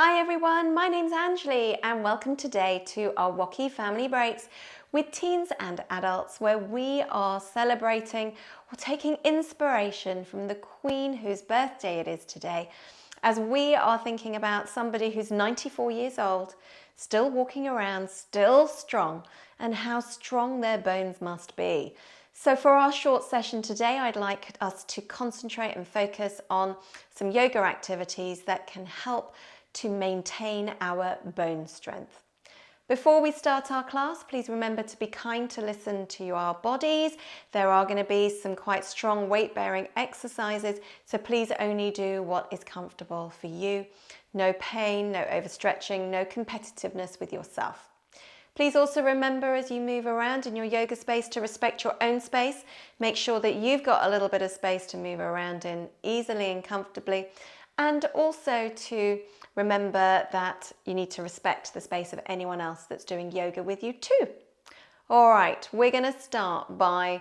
Hi everyone, my name's Anjali and welcome today to our WOCY Family Breaks with teens and adults, where we are celebrating or taking inspiration from the Queen whose birthday it is today, as we are thinking about somebody who's 94 years old, still walking around, still strong, and how strong their bones must be. So for our short session today, I'd like us to concentrate and focus on some yoga activities that can help to maintain our bone strength. Before we start our class, please remember to be kind to listen to your bodies. There are going to be some quite strong weight-bearing exercises, so please only do what is comfortable for you. No pain, no overstretching, no competitiveness with yourself. Please also remember as you move around in your yoga space to respect your own space. Make sure that you've got a little bit of space to move around in easily and comfortably, and also to remember that you need to respect the space of anyone else that's doing yoga with you too. All right, we're going to start by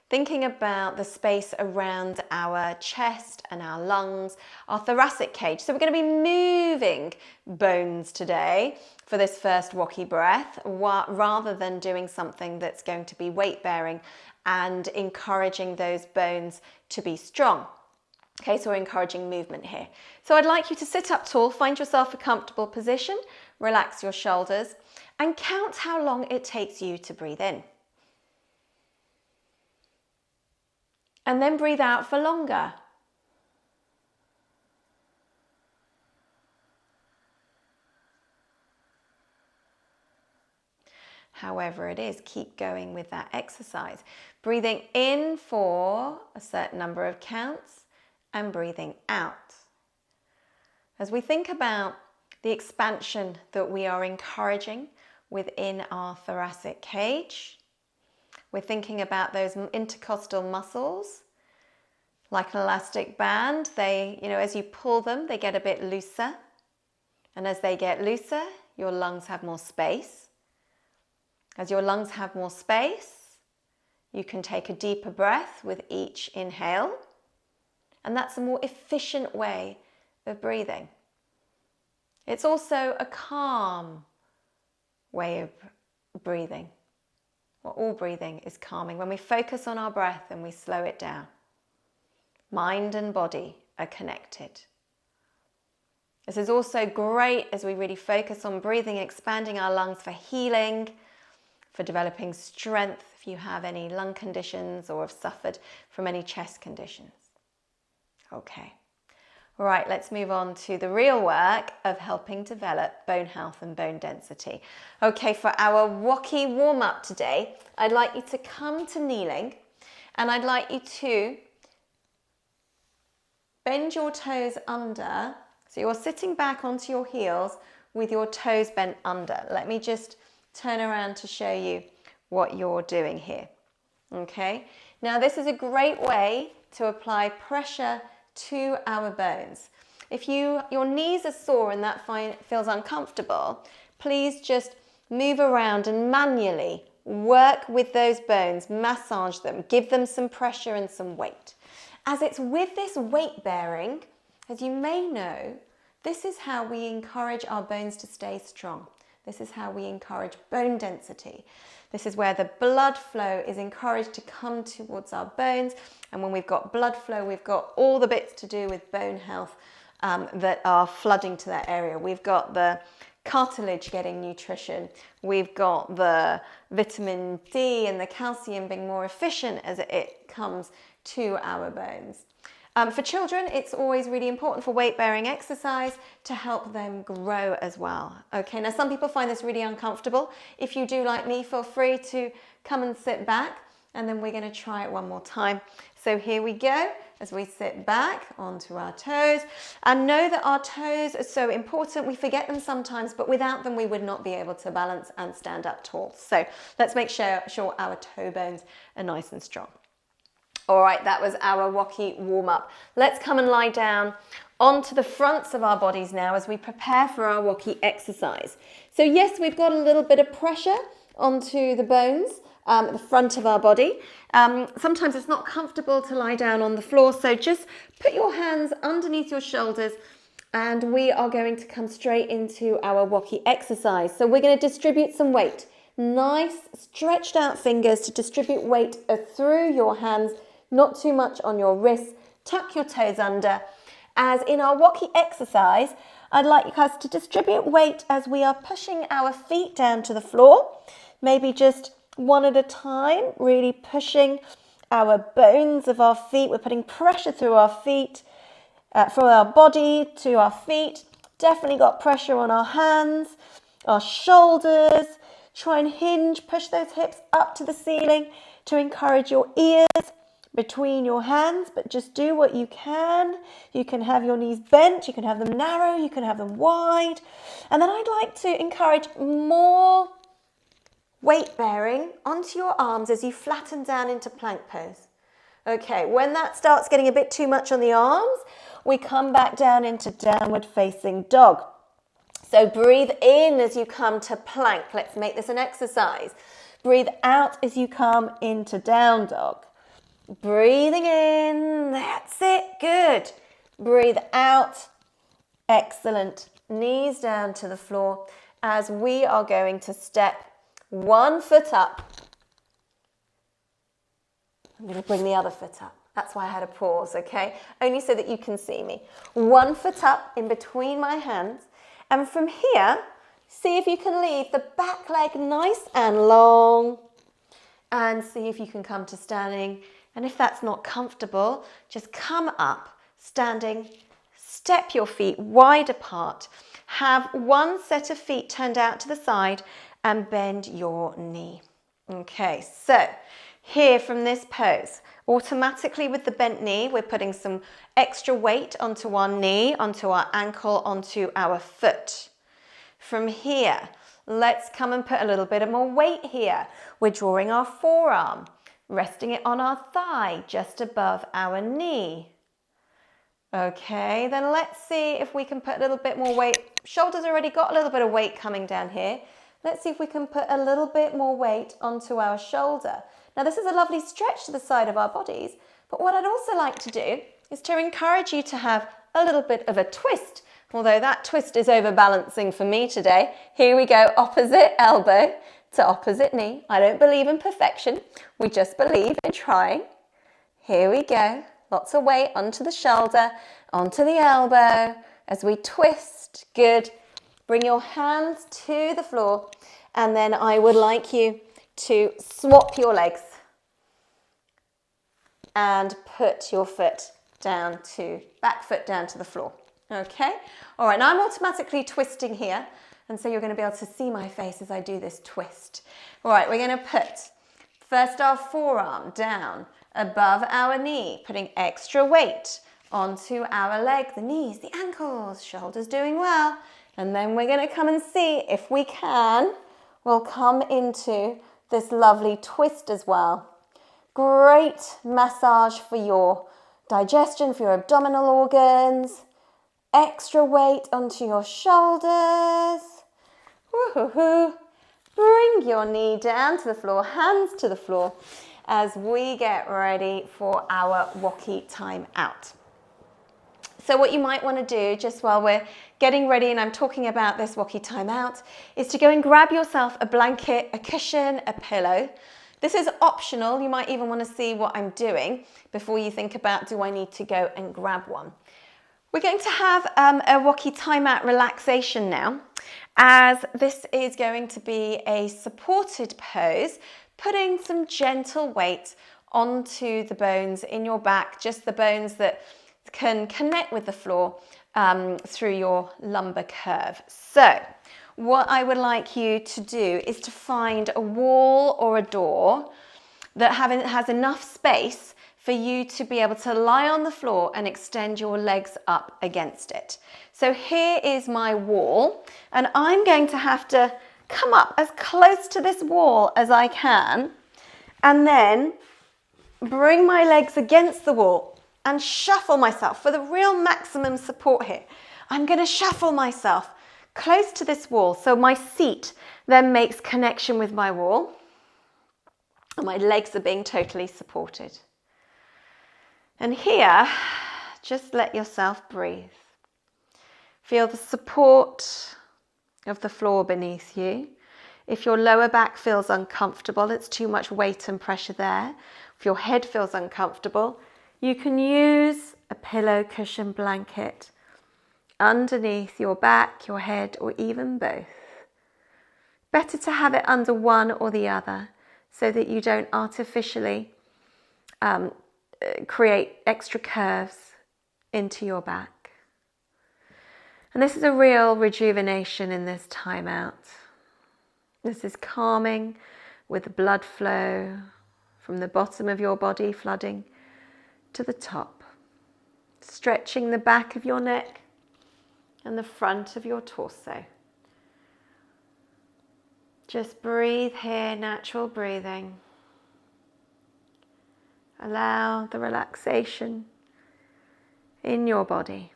thinking about the space around our chest and our lungs, our thoracic cage. So we're going to be moving bones today for this first WOCY breath, rather than doing something that's going to be weight bearing and encouraging those bones to be strong. Okay, so we're encouraging movement here. So I'd like you to sit up tall, find yourself a comfortable position, relax your shoulders, and count how long it takes you to breathe in. And then breathe out for longer. However it is, keep going with that exercise. Breathing in for a certain number of counts and breathing out. As we think about the expansion that we are encouraging within our thoracic cage, we're thinking about those intercostal muscles. Like an elastic band, they, as you pull them, they get a bit looser. And as they get looser, your lungs have more space. As your lungs have more space, you can take a deeper breath with each inhale. And that's a more efficient way of breathing. It's also a calm way of breathing. Well, all breathing is calming when we focus on our breath and we slow it down. Mind and body are connected. This is also great as we really focus on breathing, expanding our lungs for healing, for developing strength if you have any lung conditions or have suffered from any chest conditions. Okay. All right, let's move on to the real work of helping develop bone health and bone density. Okay, for our WOCY warm-up today, I'd like you to come to kneeling, and I'd like you to bend your toes under. So you're sitting back onto your heels with your toes bent under. Let me just turn around to show you what you're doing here. Okay, now this is a great way to apply pressure to our bones. If your knees are sore and that feels uncomfortable, please just move around and manually work with those bones, massage them, give them some pressure and some weight. As it's with this weight bearing, as you may know, this is how we encourage our bones to stay strong. This is how we encourage bone density. This is where the blood flow is encouraged to come towards our bones. And when we've got blood flow, we've got all the bits to do with bone health that are flooding to that area. We've got the cartilage getting nutrition. We've got the vitamin D and the calcium being more efficient as it comes to our bones. For children, it's always really important for weight-bearing exercise to help them grow as well. Okay, now some people find this really uncomfortable. If you do, like me, feel free to come and sit back, and then we're going to try it one more time. So here we go, as we sit back onto our toes. And know that our toes are so important. We forget them sometimes, but without them, we would not be able to balance and stand up tall. So let's make sure our toe bones are nice and strong. All right, that was our WOCY warm-up. Let's come and lie down onto the fronts of our bodies now as we prepare for our WOCY exercise. So yes, we've got a little bit of pressure onto the bones at the front of our body. Sometimes it's not comfortable to lie down on the floor, so just put your hands underneath your shoulders and we are going to come straight into our WOCY exercise. So we're going to distribute some weight. Nice stretched out fingers to distribute weight through your hands, not too much on your wrists. Tuck your toes under. As in our WOCY exercise, I'd like us to distribute weight as we are pushing our feet down to the floor. Maybe just one at a time, really pushing our bones of our feet. We're putting pressure through our feet, from our body to our feet. Definitely got pressure on our hands, our shoulders. Try and hinge, push those hips up to the ceiling to encourage your ears between your hands, but just do what you can. You can have your knees bent, you can have them narrow, you can have them wide. And then I'd like to encourage more weight bearing onto your arms as you flatten down into plank pose. Okay, when that starts getting a bit too much on the arms, we come back down into downward facing dog. So breathe in as you come to plank. Let's make this an exercise. Breathe out as you come into down dog. Breathing in, that's it, good. Breathe out, excellent. Knees down to the floor as we are going to step one foot up. I'm going to bring the other foot up. That's why I had a pause, okay? Only so that you can see me. 1 foot up in between my hands. And from here, see if you can leave the back leg nice and long. And see if you can come to standing. And if that's not comfortable, just come up, standing, step your feet wide apart. Have one set of feet turned out to the side and bend your knee. Okay, so here from this pose, automatically with the bent knee, we're putting some extra weight onto our knee, onto our ankle, onto our foot. From here, let's come and put a little bit of more weight here. We're drawing our forearm, resting it on our thigh, just above our knee. Okay, then let's see if we can put a little bit more weight. Shoulders already got a little bit of weight coming down here. Let's see if we can put a little bit more weight onto our shoulder. Now this is a lovely stretch to the side of our bodies, but what I'd also like to do is to encourage you to have a little bit of a twist, although that twist is overbalancing for me today. Here we go, opposite elbow to opposite knee. I don't believe in perfection, we just believe in trying. Here we go, lots of weight onto the shoulder, onto the elbow, as we twist, good. Bring your hands to the floor, and then I would like you to swap your legs and put your foot down to, back foot down to the floor. Okay, all right, now I'm automatically twisting here, and so you're going to be able to see my face as I do this twist. All right, we're going to put first our forearm down above our knee, putting extra weight onto our leg, the knees, the ankles, shoulders doing well. And then we're going to come and see if we can. We'll come into this lovely twist as well. Great massage for your digestion, for your abdominal organs. Extra weight onto your shoulders. Woo-hoo-hoo. Bring your knee down to the floor, hands to the floor, as we get ready for our WOCY time out. So what you might want to do just while we're getting ready and I'm talking about this WOCY time out is to go and grab yourself a blanket, a cushion, a pillow. This is optional. You might even want to see what I'm doing before you think about, do I need to go and grab one? We're going to have a WOCY time out relaxation now, as this is going to be a supported pose, putting some gentle weight onto the bones in your back, just the bones that can connect with the floor through your lumbar curve. So what I would like you to do is to find a wall or a door that has enough space for you to be able to lie on the floor and extend your legs up against it. So here is my wall, and I'm going to have to come up as close to this wall as I can, and then bring my legs against the wall and shuffle myself for the real maximum support here. I'm going to shuffle myself close to this wall so my seat then makes connection with my wall and my legs are being totally supported. And here, just let yourself breathe. Feel the support of the floor beneath you. If your lower back feels uncomfortable, it's too much weight and pressure there. If your head feels uncomfortable, you can use a pillow, cushion, blanket underneath your back, your head, or even both. Better to have it under one or the other so that you don't artificially create extra curves into your back. And this is a real rejuvenation in this time out. This is calming with the blood flow from the bottom of your body flooding to the top, stretching the back of your neck and the front of your torso. Just breathe here, natural breathing. Allow the relaxation in your body.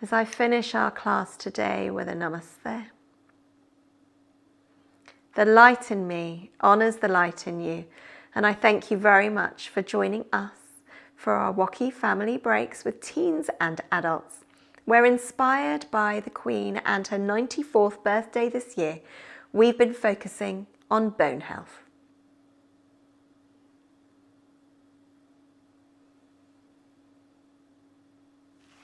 As I finish our class today with a Namaste. The light in me honors the light in you, and I thank you very much for joining us for our WOCY family breaks with teens and adults. We're inspired by the Queen and her 94th birthday this year. We've been focusing on bone health.